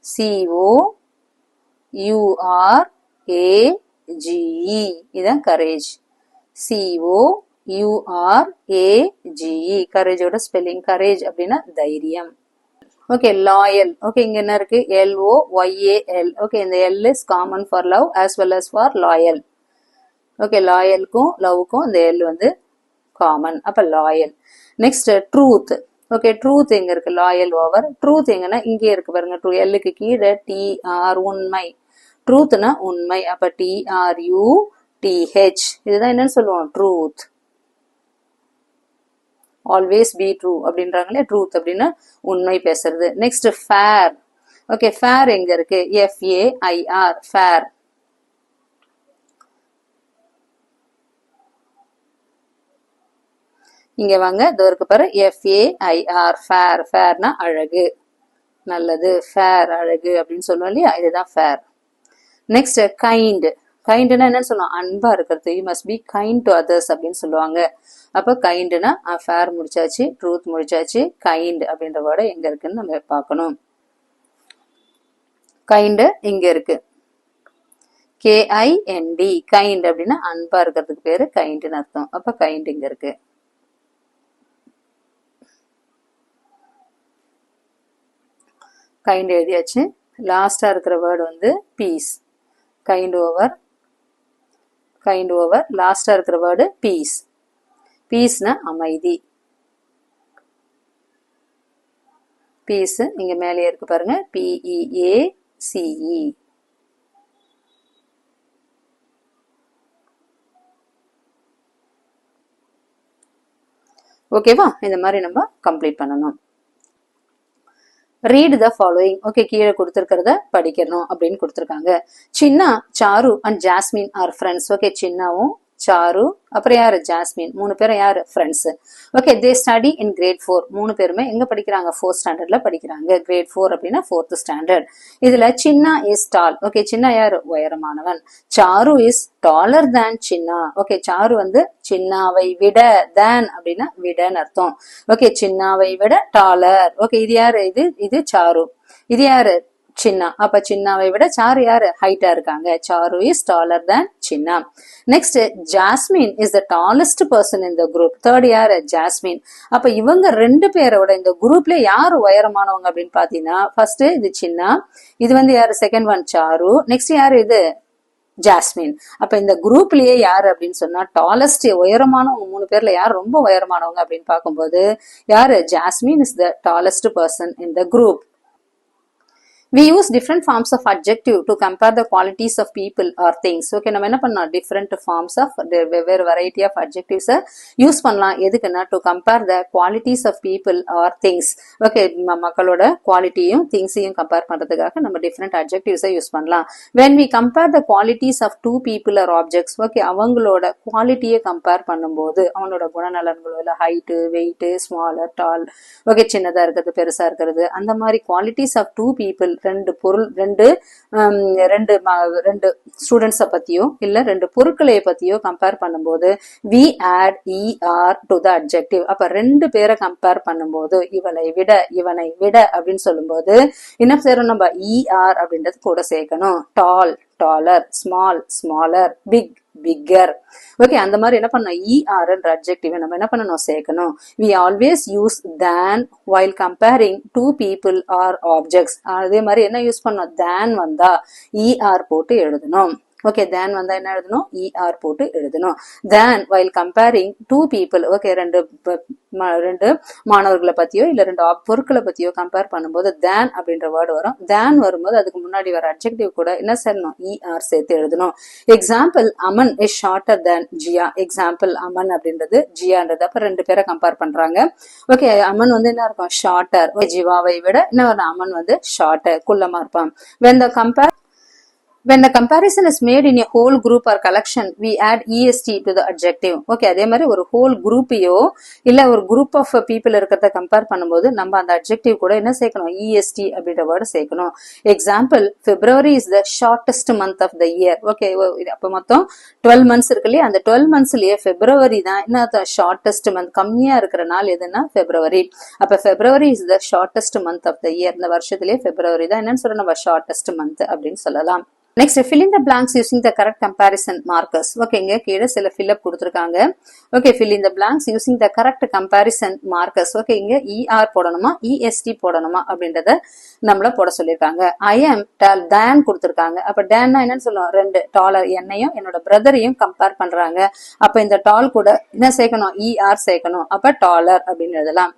COURAGE, இதான் courage. COURAGE, courageோட ஸ்பெல்லிங். courage அப்படின்னா தைரியம். Okay, loyal. ஓகே, இங்க என்ன இருக்கு, LOYAL. ஓகே, இந்த L is common for love as well as for loyal. Okay, லாயலுக்கும் லவ்வுக்கும் இந்த L வந்து காமன். அப்ப loyal. Next truth. Okay truth எங்க இருக்கு லாயல் ஓவர் ட்ரூத் எங்கன்னா இங்கே இருக்கு பாருங்க ட்ரூ எல்லுக்கு கீழே TR உண்மை ட்ரூத்னா உண்மை அப்ப TRUTH இதுதான் என்னன்னு சொல்லுவோம் ட்ரூத் ஆல்வேஸ் பி ட்ரூ அப்படின்றாங்களே ட்ரூத் அப்படின்னு உண்மை பேசுறது நெக்ஸ்ட் ஃபேர் ஓகே ஃபேர் எங்க இருக்கு FAIR ஃபேர் இங்க வாங்க இதற்கு பாரு FAIR ஃபேர் ஃபேர்னா அழகு நல்லது ஃபேர் அழகு அப்படின்னு சொல்லுவோம் இல்லையா இதுதான் ஃபேர் நெக்ஸ்ட் கைண்ட் கைண்ட்னா என்னன்னு சொல்லுவோம் அன்பா இருக்கிறது you must be kind to others அப்படின்னு சொல்லுவாங்க அப்ப கைண்ட்னா ஃபேர் முடிச்சாச்சு ட்ரூத் முடிச்சாச்சு கைண்ட் அப்படின்ற வேர்டு எங்க இருக்குன்னு நம்ம பார்க்கணும் கைண்ட் இங்க இருக்கு KIND கைண்ட் அப்படின்னா அன்பா இருக்கிறதுக்கு பேரு கைண்ட்னு அர்த்தம் அப்ப கைண்ட் இங்க இருக்கு கைண்ட் எழுதியாச்சு லாஸ்டா இருக்கிற வேர்டு வந்து பீஸ் கைண்ட் ஓவர் லாஸ்டா இருக்கிற வேர்டு பீஸ் பீஸ்னா அமைதி பீஸ் இங்க மேலே இருக்கு பாருங்க PEACE ஓகேவா இந்த மாதிரி நம்ம கம்ப்ளீட் பண்ணணும் read the following ஓகே கீழே கொடுத்திருக்கிறத படிக்கணும் அப்படின்னு கொடுத்திருக்காங்க Chinna Charu and Jasmine are friends okay சின்னாவும் சாரு அப்புறம் யாரு ஜாஸ்மின் மூணு பேரும் யாரு friends okay they study in grade 4 மூணு பேருமே எங்க படிக்கிறாங்க 4th ஸ்டாண்டர்ட்ல படிக்கிறாங்க கிரேட் 4 அப்படின்னா 4th ஸ்டாண்டர்ட் இதுல சின்னா இஸ் டால் ஓகே சின்னா யாரு உயரமானவன் sir is taller than Chinna okay sir வந்து சின்னாவை விட தேன் அப்படின்னா விடன்னு அர்த்தம் ஓகே சின்னாவை விட டாலர் ஓகே இது யாரு இது சாரு இது யாரு சின்னா அப்ப சின்னாவை விட சாரு யாரு ஹைட்டா இருக்காங்க sir is taller than Chinna next jasmine is the tallest person in the group third யாரு ஜாஸ்மின் அப்ப இவங்க ரெண்டு பேரோட இந்த குரூப்ல யாரு உயரமானவங்க அப்படின்னு பாத்தீங்கன்னா ஃபர்ஸ்ட் இது சின்னா இது வந்து யாரு செகண்ட் ஒன் சாரு நெக்ஸ்ட் யாரு இது ஜாஸ்மின் அப்ப இந்த குரூப்லயே யாரு அப்படின்னு சொன்னா டாலஸ்ட் உயரமானவங்க மூணு பேர்ல யார் ரொம்ப உயரமானவங்க அப்படின்னு பார்க்கும்போது யாரு jasmine is the tallest person in the group We use different forms of adjective to compare the qualities of people or things. Okay, நம்ம என்ன பண்ணலாம் different forms of வெவ்வேறு variety of adjectives யூஸ் பண்ணலாம் எதுக்குன்னா to compare the qualities of people or things. Okay, மக்களோட குவாலிட்டியும் திங்ஸையும் compare பண்றதுக்காக நம்ம different adjectives யூஸ் பண்ணலாம். When we compare the qualities of two people or objects, okay, அவங்களோட குவாலிட்டியை கம்பேர் பண்ணும்போது அவங்களோட குணநலன்களோ இல்ல ஹைட் வெயிட் ஸ்மாலர் டால் ஓகே சின்னதா இருக்கிறது பெருசா இருக்கிறது அந்த மாதிரி குவாலிட்டிஸ் ஆஃப் டூ பீப்புள் ரெண்டு பொருள் ரெண்டு ஸ்டூடெண்ட்ஸை பத்தியோ இல்ல ரெண்டு பொருட்களை பத்தியோ கம்பேர் பண்ணும்போது we add ER to the adjective அப்ப ரெண்டு பேரை கம்பேர் பண்ணும்போது இவனை விட அப்படின்னு சொல்லும்போது என்ன சேரும் நம்ம ER அப்படின்றது கூட சேர்க்கணும் tall taller small smaller big bigger okay அந்த மாதிரி என்ன பண்ணணும் ER என்ற adjective நம்ம என்ன பண்ணணும் சேர்க்கணும் we always use than while comparing two people or objects அதே மாதிரி என்ன யூஸ் பண்ணணும் than வந்தா ER போட்டு எழுதணும் ஓகே than வந்தா என்ன எழுதணும் ER போட்டு எழுதணும் than while comparing two people okay ரெண்டு மாணவர்களை பத்தியோ இல்ல ரெண்டு பொருட்களை பத்தியோ கம்பேர் பண்ணும்போது than அப்படின்ற வேர்டு வரும் than வரும்போது அதுக்கு முன்னாடி வர adjective கூட என்ன செய்யணும் ER சேர்த்து எழுதணும் example Aman is shorter than Jiya example Aman அப்படின்றது ஜியான்றது அப்ப ரெண்டு பேரை கம்பேர் பண்றாங்க ஓகே அமன் வந்து என்ன இருக்கும் ஷார்ட்டர் ஜிவாவை விட என்ன அமன் வந்து ஷார்ட்டர் குள்ளமா இருப்பான் When the comparison is made in a whole group or collection, we add EST to the adjective. Okay, அதே மாதிரி ஒரு whole groupயோ இல்ல ஒரு group of people இருக்கிறத கம்பேர் பண்ணும்போது நம்ம அந்த adjective கூட என்ன சேர்க்கணும் EST அப்படின்ற வேர்டு சேர்க்கணும் example February is the shortest month of the year. Okay, அப்ப மொத்தம் 12 months இருக்கு இல்லையா அந்த 12 monthsலயே February தான் என்ன shortest month கம்மியா இருக்கிற நாள் எதுன்னா February அப்ப February is the shortest month of the year இந்த வருஷத்திலேயே February தான் என்னன்னு சொல்ல நம்ம shortest month அப்படின்னு சொல்லலாம் Next, fill in the blanks using the correct comparison markers. Okay, இங்க கீழே சில fill up கொடுத்திருக்காங்க. Okay, fill in the blanks using the correct comparison markers. Okay, இங்க ER போடணுமா EST போடணுமா அப்படின்றத நம்மள போட சொல்லிருக்காங்க. I am tall than கொடுத்திருக்காங்க. அப்ப than என்னன்னு சொல்லுவோம், ரெண்டு டாலர் என்னையும் என்னோட பிரதரையும் கம்பேர் பண்றாங்க. அப்ப இந்த டால் கூட என்ன சேர்க்கணும், ER சேர்க்கணும். அப்ப டாலர் அப்படின்னு எழுதலாம்.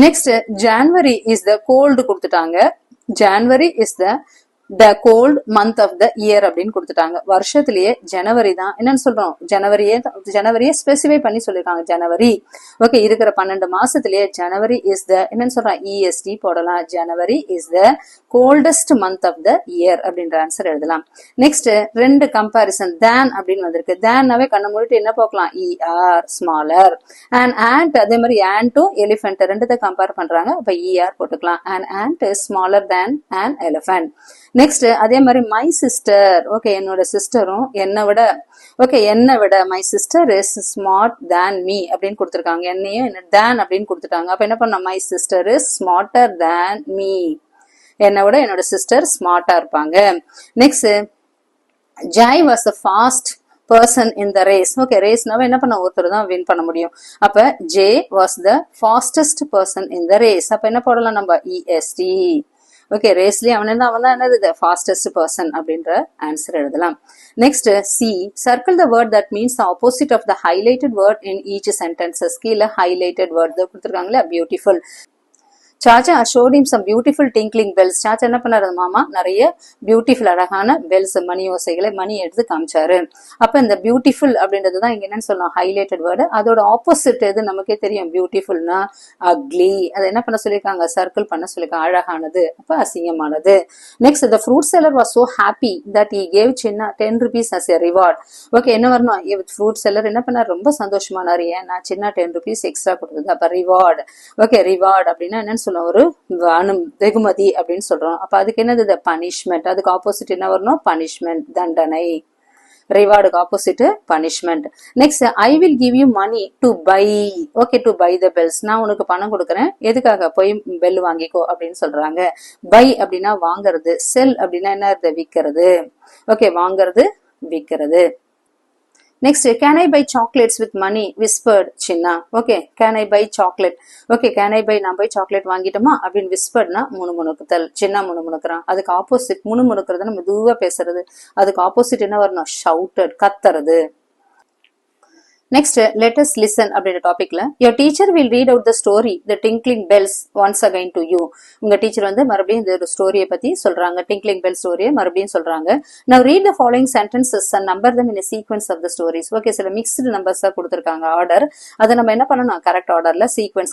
Next, January is the cold கொடுத்துட்டாங்க. January is the cold month of the year அப்படின்னு கொடுத்துட்டாங்க. வருஷத்திலேயே ஜனவரி தான் என்னன்னு சொல்றோம், ஜனவரியே ஸ்பெசிஃபை பண்ணி சொல்லிருக்காங்க. ஜனவரி ஓகே, இருக்கிற 12 மாசத்திலேயே ஜனவரி இஸ் த என்னன்னு சொல்றோம், EST போடலாம். January is the coldest month of the year அப்படின்ற ஆன்சர் எழுதலாம். நெக்ஸ்ட் ரெண்டு கம்பாரிசன் தேன் அப்படின்னு வந்திருக்கு. தேன்னாவே கண்ணை மூடிட்டு என்ன போக்கலாம், ER ஸ்மாலர். அண்ட் ஆண்ட் அதே மாதிரி ஆண்ட்டும் எலிஃபென்ட் ரெண்டுத்தை கம்பேர் பண்றாங்க. அப்ப ER போட்டுக்கலாம். And ant is smaller than an elephant. Next அதே மாதிரி மை சிஸ்டர், ஓகே என்னோட சிஸ்டரும் என்னை விட my sister is smart than me அப்படின்னு கொடுத்துருக்காங்க. என்னையும் தேன் அப்படின்னு கொடுத்துட்டாங்க. அப்ப என்ன பண்ண, my sister is smarter than me, என்னை விட என்னோட சிஸ்டர் ஸ்மார்ட்டா இருப்பாங்க. Next Joy was the fast person in the race. Okay, ரேஸ்னாவே என்ன பண்ண, ஒருத்தர் தான் வின் பண்ண முடியும். அப்ப Jay was the fastest person in the race. அப்ப என்ன போடலாம் நம்ம, EST. ஓகே, ரேஸ்லயே அவன் தான் என்னது, ஃபாஸ்டஸ்ட் பர்சன் அப்படின்ற ஆன்சர் எழுதலாம். Next C, circle the word that means the opposite of the highlighted word in each sentences. கீழே ஹைலைட்டட் வேர்ட் கொடுத்துருக்காங்களே, beautiful. Chacha showed him some beautiful tinkling bells. சாச்சா என்ன பண்ணாரு, மாமா நிறைய பியூட்டிஃபுல் அழகான பெல்ஸ் மணி ஓசைகளை மணி எடுத்து காமிச்சாரு. அப்ப இந்த பியூட்டிஃபுல் அப்படின்றதுதான் இங்க என்னன்னு சொல்லலாம், ஹைலைட்டட் வேர்டு. அதோட ஆப்போசிட் எது நமக்கே தெரியும், பியூட்டிஃபுல்னா அக்லி. அதை என்ன பண்ண சொல்லியிருக்காங்க, சர்க்கிள் பண்ண சொல்லியிருக்காங்க, அழகானது. அப்ப அசிங்கமானது. Next the fruit seller was so happy that he gave சின்ன 10 rupees as a reward. Okay, என்ன வரணும், ஃப்ரூட் செல்லர் என்ன பண்ணாரு, ரொம்ப சந்தோஷமானாரு. ஏன்னா சின்ன 10 rupees எக்ஸ்ட்ரா கொடுத்தது. அப்ப ரிவார்டு. ஓகே, ரிவார்டு அப்படின்னா என்னன்னு சொல்லுவோம், ஒரு வெகுமதி அப்படின்னு சொல்றோம். அப்ப அதுக்கு என்னது, பனிஷ்மெண்ட். அதுக்கு ஆப்போசிட் என்ன வரணும், பனிஷ்மெண்ட், தண்டனை. ரிவார்டுக்கு opposite punishment. Next I will give you money to buy. Okay, to buy the bells. நான் உனக்கு பணம் கொடுக்குறேன், எதுக்காக, போய் பெல் வாங்கிக்கோ அப்படின்னு சொல்றாங்க. பை அப்படின்னா வாங்குறது, செல் அப்படின்னா என்ன, விற்கிறது. ஓகே, வாங்குறது விற்கிறது. Next can I buy chocolates with money whispered Chinna. Okay, can I buy chocolate. Okay, can I buy, நான் போய் சாக்லேட் வாங்கிட்டோமா அப்படின்னு விஸ்பர்ட்னா முணுமுணுக்குதல். சின்ன முணுமுணுக்குறான். அதுக்கு ஆப்போசிட் முணுமுணுக்குறது நம்ம மெதுவா பேசுறது. அதுக்கு ஆப்போசிட் என்ன வரணும், ஷவுட்டட், கத்துறது. நெக்ஸ்ட் let us listen அப்படின்ற டாபிக்ல your teacher will read out the story the tinkling bells once again to you. உங்க டீச்சர் வந்து மறுபடியும் இந்த ஸ்டோரியை பத்தி சொல்றாங்க, tinkling bell ஸ்டோரியை மறுபடியும் சொல்றாங்க. Now read the following sentences and number them in a sequence of the stories. Okay, சில மிக்ஸ்டு நம்பர்ஸா கொடுத்திருக்காங்க ஆர்டர். அதை நம்ம என்ன பண்ணணும், கரெக்ட் ஆர்டர்ல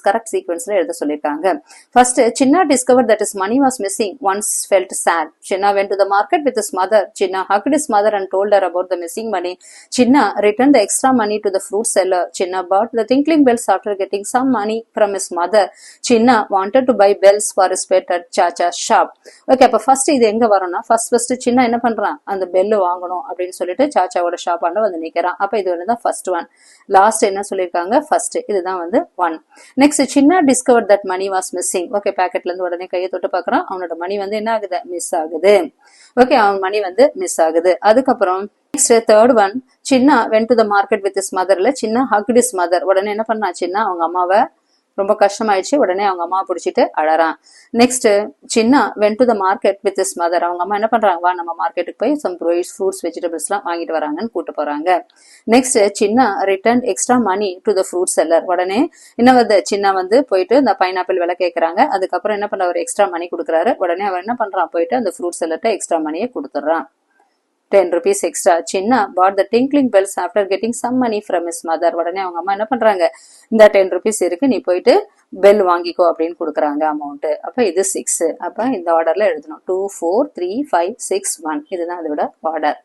கரெக்ட் சீக்வன்ஸ்ல எழுத சொல்லிருக்காங்க. First, Chinna discovered that his money was missing once felt sad. Chinna went to the market with his mother. Chinna hugged his mother and told her about the missing money. Chinna returned the extra money to the fruit seller. Chinna bought the tinkling bells after getting some money from his mother. Chinna wanted to buy bells for his pet at Chacha's shop. Okay, அப்ப first இது எங்க வரும்னா, first சின்ன என்ன பண்றான், அந்த bell வாங்கணும் அப்படின்னு சொல்லிட்டு சாச்சாவோட ஷாப் ஆண்ட வந்து நிக்கிறான். அப்ப இது வந்து ஃபர்ஸ்ட் ஒன். லாஸ்ட் என்ன சொல்லிருக்காங்க, ஃபர்ஸ்ட். இதுதான் வந்து 1. நெக்ஸ்ட் சின்ன discovered that money was missing. Okay, பாக்கெட்ல இருந்து உடனே கையை தொட்டு பாக்குறான். அவனோட மணி வந்து என்ன ஆகுது, மிஸ் ஆகுது. ஓகே, அவன் மணி வந்து மிஸ் ஆகுது. அதுக்கப்புறம் நெக்ஸ்ட் தேர்ட் ஒன், சின்ன went to the market with his mother. சின்ன hugged his mother. உடனே என்ன பண்ணா, சின்ன அவங்க அம்மாவை ரொம்ப கஷ்டமாயிடுச்சு, உடனே அவங்க அம்மாவை பிடிச்சிட்டு அழறான். நெக்ஸ்ட் சின்ன went to the market with his mother. அவங்க அம்மா என்ன பண்றாங்க, வா நம்ம மார்க்கெட்டுக்கு போய் some ஃப்ரூட்ஸ் வெஜிடபிள்ஸ் எல்லாம் வாங்கிட்டு வராங்கன்னு கூட்டு போறாங்க. நெக்ஸ்ட் சின்ன returned extra money to the fruit seller. உடனே என்ன வந்து, சின்ன வந்து போயிட்டு இந்த பைனாப்பிள் விலை கேட்கறாங்க. அதுக்கப்புறம் என்ன பண்ற, ஒரு எக்ஸ்ட்ரா மணி கொடுக்குறாரு. உடனே அவன் என்ன பண்றான், போயிட்டு அந்த ஃப்ரூட் செல்லர்ட்ட எக்ஸ்ட்ரா மணியை கொடுத்துட்றான், 10 rupees extra. சின்ன bought the tinkling bells after getting some money from his mother. உடனே அவங்க அம்மா என்ன பண்றாங்க, இந்த 10 rupees இருக்கு, நீ போயிட்டு பெல் வாங்கிக்கோ அப்படின்னு கொடுக்குறாங்க அமௌண்ட். அப்ப இது 6. அப்ப இந்த ஆர்டர்ல எழுதணும், 2 4 3 5 6 1. இதுதான் அதோட ஆர்டர்.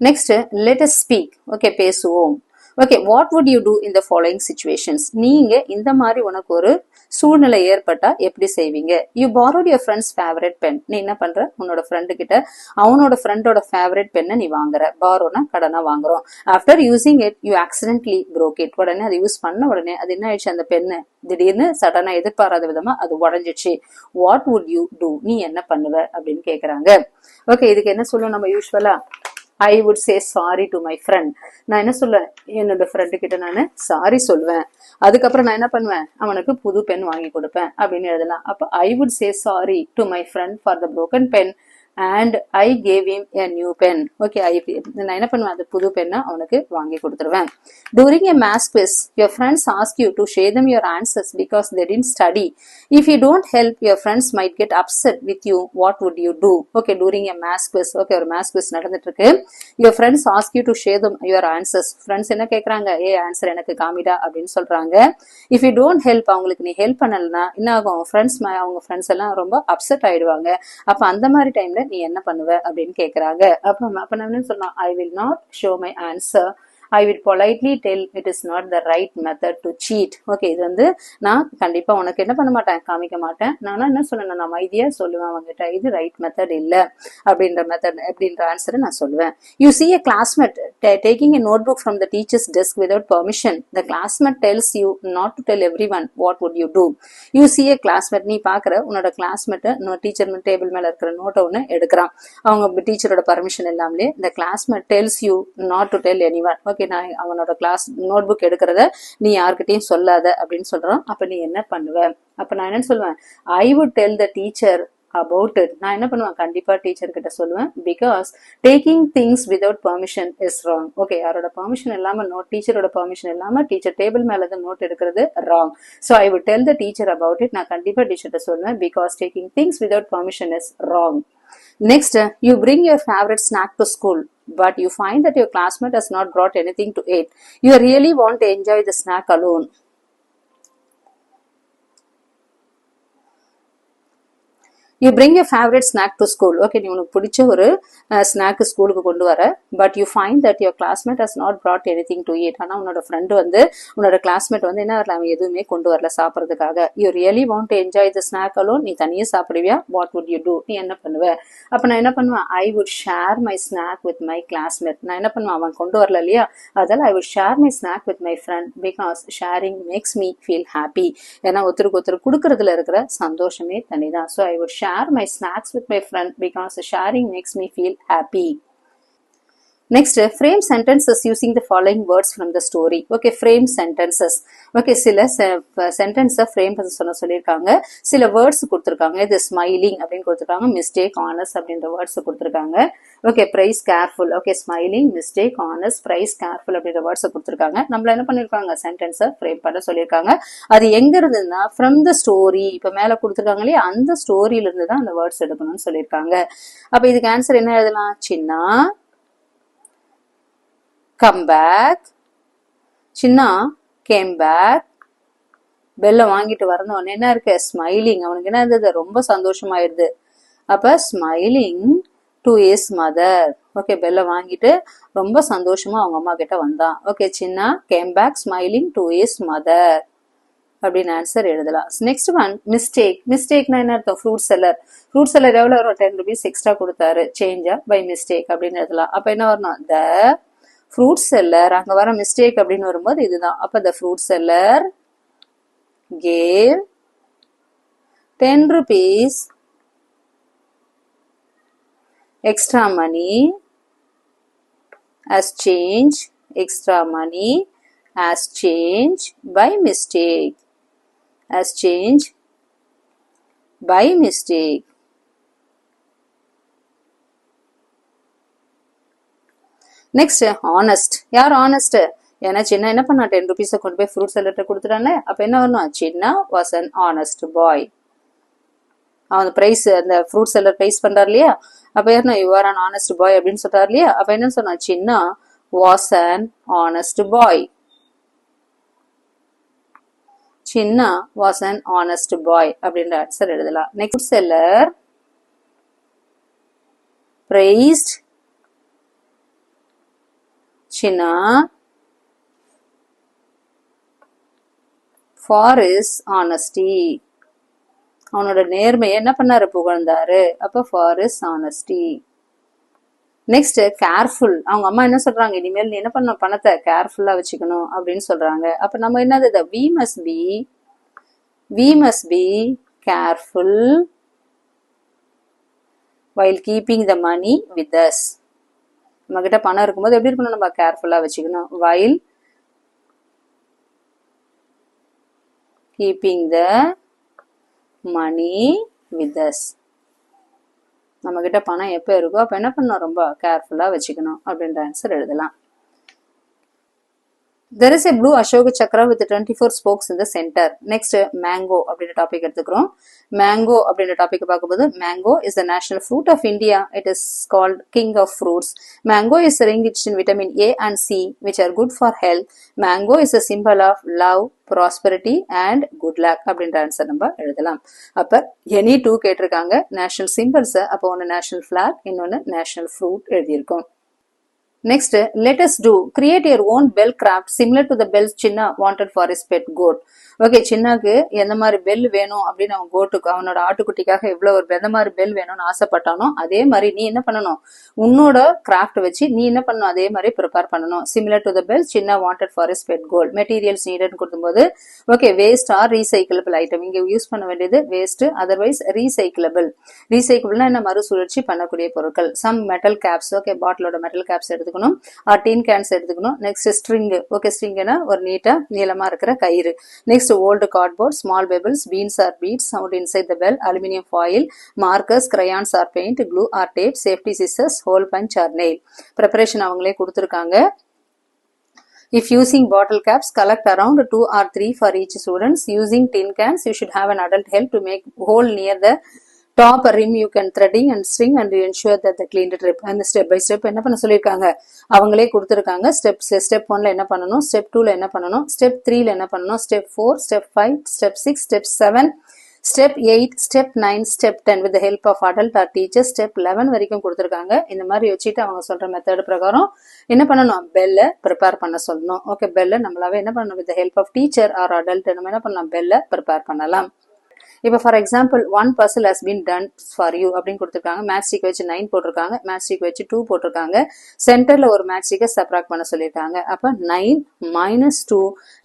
Next let us speak. Okay, பேசுவோம். Okay, what would you do in the following situations? நீங்க இந்த மாதிரி உனக்கு ஒரு சூழ்நிலை ஏற்பட்டா எப்படி செய்வீங்க? You borrowed your friend's favorite pen. நீ என்ன பண்ற? உன்னோட ஃப்ரெண்டு கிட்ட அவனோட ஃப்ரெண்டோட ஃபேவரட் பென்னை நீ வாங்குற. பாரோனா கடனா வாங்குறோம். After using it you accidentally broke it. உடனே அதை யூஸ் பண்ண உடனே அது என்ன ஆயிடுச்சு? அந்த பென்னு திடீர்னு சடனா எதிர்பாராத விதமா அது உடஞ்சிச்சு. What would you do? நீ என்ன பண்ணுவ அப்படின்னு கேக்குறாங்க. ஓகே, இதுக்கு என்ன சொல்லுவோம் நம்ம யூஸ்வலா? I would say sorry to my friend. நான் என்ன சொல்லுவேன்? என்னோட ஃப்ரெண்டு கிட்ட நான் சாரி சொல்லுவேன். அதுக்கப்புறம் நான் என்ன பண்ணுவேன்? அவனுக்கு புது பென் வாங்கி கொடுப்பேன் அப்படின்னு எழுதலாம். அப்ப I would say sorry to my friend for the broken pen and I gave him a new pen. Okay, நான் என்ன பண்ணுவேன்? அந்த புது பெண்ணை அவனுக்கு வாங்கி கொடுத்துருவேன். During a math quiz, your friends ask you to share them your answers because they didn't study. If you don't help, your friends might get upset with you. What would you do? Okay, during a math quiz. Okay, ஒரு math quiz நடந்துட்டு இருக்கு. Your friends ask you to share them your answers. Friends என்ன கேக்குறாங்க? Answer எனக்கு காமிடா அப்படின்னு சொல்றாங்க. If you don't help, அவங்களுக்கு நீ ஹெல்ப் பண்ணலனா என்ன ஆகும்? அவங்க ஃப்ரெண்ட்ஸ் எல்லாம் ரொம்ப அப்செட் ஆயிடுவாங்க. அப்ப அந்த மாதிரி டைம்ல நீ என்ன பண்ணுவ அப்படின்னு கேக்குறாங்க. அப்ப நான் என்ன சொன்னா? I will not show my answer. I will politely tell it is not the right method to cheat. Okay, இது நான் கண்டிப்பா உனக்கு என்ன பண்ண மாட்டேன்? காமிக்க மாட்டேன். நான் என்ன சொன்னேன்? நான் அமைதியா சொல்லுவேன் அவங்ககிட்ட, இது ரைட் மெத்தட் இல்ல அப்படின்ற ஆன்சரை நான் சொல்லுவேன். You see a classmate taking a notebook from the teacher's desk without permission. The classmate tells you not to tell everyone. What would you do? You see a classmate. நீ பாக்குற உன்னோட classmate teacher table மேல இருக்கிற நோட்டை ஒண்ணு எடுக்கிறான். அவங்க டீச்சரோட permission இல்லாமலே the classmate tells you not to tell anyone. Okay, நான் அவனோட கிளாஸ் நோட் புக் எடுக்கிறத நீ யார்கிட்டயும் சொல்லாத அப்படின்னு சொல்றான். அப்ப நீ என்ன பண்ணுவ? அப்ப நான் என்ன சொல்லுவேன்? I would tell the teacher about it. நான் என்ன பண்ணுவேன்? கண்டிப்பா டீச்சர் கிட்ட சொல்லுவேன். because taking things without permission is wrong. Okay, யாரோட பர்மிஷன் இல்லாம டீச்சரோட பர்மிஷன் இல்லாம டீச்சர் டேபிள் மேல இருந்து நோட் எடுக்கிறது wrong. so I would tell the teacher about it. நான் கண்டிப்பா டீச்சர்ட்ட சொல்லுவேன். because taking things without permission is wrong. Next, you bring your favorite snack to school, but you find that your classmate has not brought anything to eat. You really want to enjoy the snack alone. You bring your favorite snack to school. Okay, நீ உனக்கு பிடிச்ச ஒரு snack ஸ்கூலுக்கு கொண்டு வர. But you find that your classmate has not brought anything to eat. ஆனா உன்னோட friend உன்னோட கிளாஸ்மேட் என்ன வரல, அவன் எதுவுமே கொண்டு வரல சாப்பிட்றதுக்காக. You really want to enjoy the snack alone. நீ தனியே சாப்பிடுவியா? What would you do? நீ என்ன பண்ணுவ? அப்ப நான் என்ன பண்ணுவேன்? I would share my snack with my classmate. நான் என்ன பண்ணுவேன்? அவன் கொண்டு வரல இல்லையா, அதால I would share my snack with my friend because sharing makes me feel happy. ஏன்னா ஒருத்தருக்கு ஒருத்தர் கொடுக்கறதுல இருக்கிற சந்தோஷமே தனிதான். So I would share my snacks with my friend because sharing makes me feel happy. Next, frame sentences using the following words from the story. Okay, frame sentences. Okay, சில sentence frame பண்ண சொல்லிருக்காங்க. சில words கொடுத்திருக்காங்க. இது smiling அப்படின்னு கொடுத்திருக்காங்க. mistake, honest அப்படின்ற words கொடுத்திருக்காங்க. Okay, praise, careful. Okay, smiling, mistake, honest, praise, careful அப்படின்ற words கொடுத்திருக்காங்க. நம்மள என்ன பண்ணிருக்காங்க? sentence frame பண்ண சொல்லிருக்காங்க. அது எங்க இருந்துன்னா from the story. இப்ப மேல கொடுத்திருக்காங்க இல்லையா, அந்த ஸ்டோரியில இருந்து தான் அந்த words எடுக்கணும்னு சொல்லிருக்காங்க. அப்ப இதுக்கு ஆன்சர் என்ன எழுதலாம்? சின்னா come back. சின்னா came back. பெல்ல வாங்கிட்டு வரணும். என்ன இருக்கு? ஸ்மைலிங். அவனுக்கு என்ன இருந்தது? ரொம்ப சந்தோஷமாயிருது. அப்ப ஸ்மைலிங் டு his mother. ஓகே, பெல்ல வாங்கிட்டு ரொம்ப சந்தோஷமா அவங்க அம்மா கிட்ட வந்தான். Okay, Chinna came back smiling to his mother அப்படின்னு ஆன்சர் எழுதலாம். Next one mistake. மிஸ்டேக்னா என்ன அர்த்தம்? Fruit seller. ஃப்ரூட் செல்லர் எவ்வளவு வரும்? 10 rupees எக்ஸ்ட்ரா கொடுத்தாரு. சேஞ்சா பை மிஸ்டேக் அப்படின்னு எழுதலாம். அப்ப என்ன வரணும்? The fruit seller. அங்க வர மிஸ்டேக் அப்படின்னு வரும்போது இதுதான். அப்ப the fruit seller gave 10 rupees extra money as change. Extra money as change by mistake. As change by mistake. Next honest. யார் ஆனஸ்ட்? ஏன்னா சின்ன என்ன பண்ணா? 10 rupees கொண்டு போய் ஃப்ரூட் செல்லர்ட்ட கொடுத்துட்டானே. அப்ப என்ன வரணும்? சின்னா வாஸ் அன் ஆனஸ்ட் பாய். அவன் பிரைஸ், அந்த ஃப்ரூட் செல்லர் பிரைஸ் பண்றாரு இல்லையா, அப்ப யாருன்னா யூ ஆர் அன் ஆனஸ்ட் பாய் அப்படின்னு சொல்றாரு இல்லையா. அப்ப என்ன சொன்னா? சின்னா was an honest bye. Chinna was an honest பாய் அப்படின்ற ஆன்சர் எழுதலாம். Next seller praised Chinna for his honesty. அவனோட நேர்மையை என்ன பண்ணாரு, புகழ்ந்தாரு. அப்ப for his honesty. Next careful. அவங்க அம்மா என்ன சொல்றாங்க, இனிமேல் நீ என்ன பண்ணணும், பணத்தை கேர்ஃபுல்லா வச்சுக்கணும் அப்படின்னு சொல்றாங்க. அப்ப நம்ம என்னது, we must be careful while keeping the money with us. நம்ம கிட்ட பணம் இருக்கும்போது எப்படி இருக்கணும், நம்ம கேர்ஃபுல்லா வச்சுக்கணும். while keeping the money with us. நம்ம கிட்ட பணம் எப்ப இருக்கோ அப்ப என்ன பண்ணணும், ரொம்ப கேர்ஃபுல்லா வச்சுக்கணும் அப்படின்ற ஆன்சர் எழுதலாம். There is a blue Ashoka Chakra with 24 spokes in the center. Next, mango அப்படின்ற டாபிக் எடுத்துக்கிறோம். Mango அப்படின்ற டாபிக் பார்க்கும்போது, mango is the national fruit of India. It is called king of fruits. Mango is rich in vitamin A and C, which are good for health. Mango is a symbol of love, prosperity and good luck அப்படின்ற answer நம்ம எழுதலாம். அப்ப any two கேட்டிருக்காங்க. National symbols, அப்போ ஒன்று national black, இன்னொன்று national fruit எழுதியிருக்கோம். Next, let us do create your own bell craft similar to the bells Chinna wanted for his pet goat. ஓகே, சின்னாக்கு எந்த மாதிரி பெல் வேணும் அப்படின்னு அவன் கோட்டுக்கு, அவனோட ஆட்டுக்குட்டிக்காக எவ்வளவு ஒரு எந்த மாதிரி பெல் வேணும்னு ஆசைப்பட்டானோ அதே மாதிரி நீ என்ன பண்ணணும், உன்னோட கிராஃப்ட் வச்சு நீ என்ன பண்ணணும், அதே மாதிரி ப்ரிப்பேர் பண்ணணும். Similar to the bell Chinna wanted for his pet goat. Materials needed கொடுக்கும்போது okay, waste or recyclable item. இங்க யூஸ் பண்ண வேண்டியது வேஸ்ட், அதர்வைஸ் ரீசைக்கிளபிள். ரீசைக்கிளபிள்னா என்ன, மறுசுழற்சி பண்ணக்கூடிய பொருட்கள். சம் மெட்டல் கேப்ஸ், ஓகே, பாட்டிலோட மெட்டல் கேப்ஸ் எடுத்துக்கணும், ஆர் டின் கேன்ஸ் எடுத்துக்கணும். நெக்ஸ்ட் ஸ்ட்ரிங், ஓகே, ஸ்ட்ரிங்னா ஒரு நீட்டா நீளமா இருக்கிற கயிறு. Next old cardboard, small pebbles, beans or beads found inside the bell, aluminum foil, markers, crayons or paint, glue or tape, safety scissors, hole punch or nail. Preparation அவங்களே கொடுத்திருக்காங்க. If using bottle caps, collect around 2 or 3 for each students. Using tin cans, you should have an adult help to make hole near the top rim. You can threading and string and ensure that the cleaned trip. And step by step என்ன பண்ண சொல்லியிருக்காங்க, அவங்களே கொடுத்துருக்காங்க. Step 1ல என்ன பண்ணணும், step 2ல என்ன பண்ணணும், step 3ல என்ன பண்ணணும், step 4, step 5, step 6, step 7, step 8, step 9, step 10 with the help of adult or teacher. Step 11 வரைக்கும் கொடுத்துருக்காங்க. இந்த மாதிரி வச்சுட்டு அவங்க சொல்ற மெத்தட் பிரகாரம் என்ன பண்ணணும், பெல்ல ப்ரிப்பேர் பண்ண சொல்லணும். ஓகே, பெல்ல நம்மளாவே என்ன பண்ணணும், with the help of teacher or adult நம்ம என்ன பண்ணலாம், பெல்ல ப்ரிப்பேர் பண்ணலாம். இப்போ for example 1 puzzle has been done for you அப்படின்னு கொடுத்துருக்காங்க. மேட்ச்ஸ்டிக் வச்சு 9 போட்டிருக்காங்க, மேட்ச்ஸ்டிக் வச்சு 2 போட்டிருக்காங்க. சென்டர்ல ஒரு மேட்ச்ஸ்டிக்கை சப்ராக்ட் பண்ண சொல்லியிருக்காங்க. அப்ப 9 - 2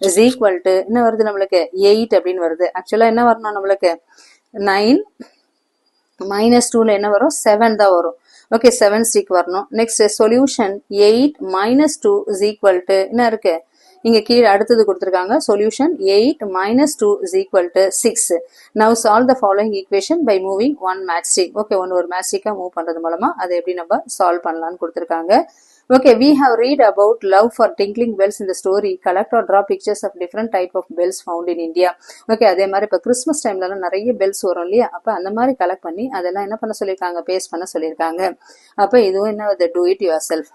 is equal to என்ன வருது நம்மளுக்கு, 8 அப்படின்னு வருது. ஆக்சுவலா என்ன வரணும் நம்மளுக்கு, 9 - 2ல என்ன வரும், 7 தான் வரும். ஓகே, 7 ஸ்டிக் வரணும். Next solution 8 - 2 is equal to என்ன இருக்கு, இங்க கீழே அடுத்தது கொடுத்திருக்காங்க. Solution 8 - 2 is equal to 6. Now solve the following equation by moving one matchstick. Okay, ஒரு matchstick மூவ் பண்றது மூலமா அதை எப்படி நம்ம சால்வ் பண்ணலாம்னு கொடுத்திருக்காங்க. Okay, we have read about love for tinkling bells in the story. Collect or draw pictures of different type of bells found in India. Okay, அதே மாதிரி இப்ப கிறிஸ்மஸ் டைம்ல எல்லாம் நிறைய பெல்ஸ் வரும் இல்லையா, அப்ப அந்த மாதிரி கலெக்ட் பண்ணி அதெல்லாம் என்ன பண்ண சொல்லியிருக்காங்க, பேஸ்ட் பண்ண சொல்லியிருக்காங்க. அப்ப இதுவும் என்ன, do it yourself.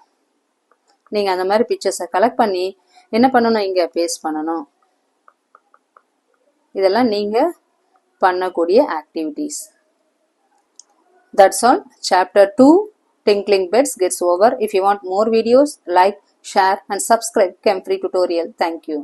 நீங்க அந்த மாதிரி பிக்சர்ஸை கலெக்ட் பண்ணி என்ன பண்ணணும், இங்க பேஸ்ட் பண்ணணும். இதெல்லாம் நீங்க பண்ணக்கூடிய activities. That's all. Chapter 2 Tinkling Bells gets over. If you want more videos, like, share and subscribe Chem Free Tutorial. Thank you.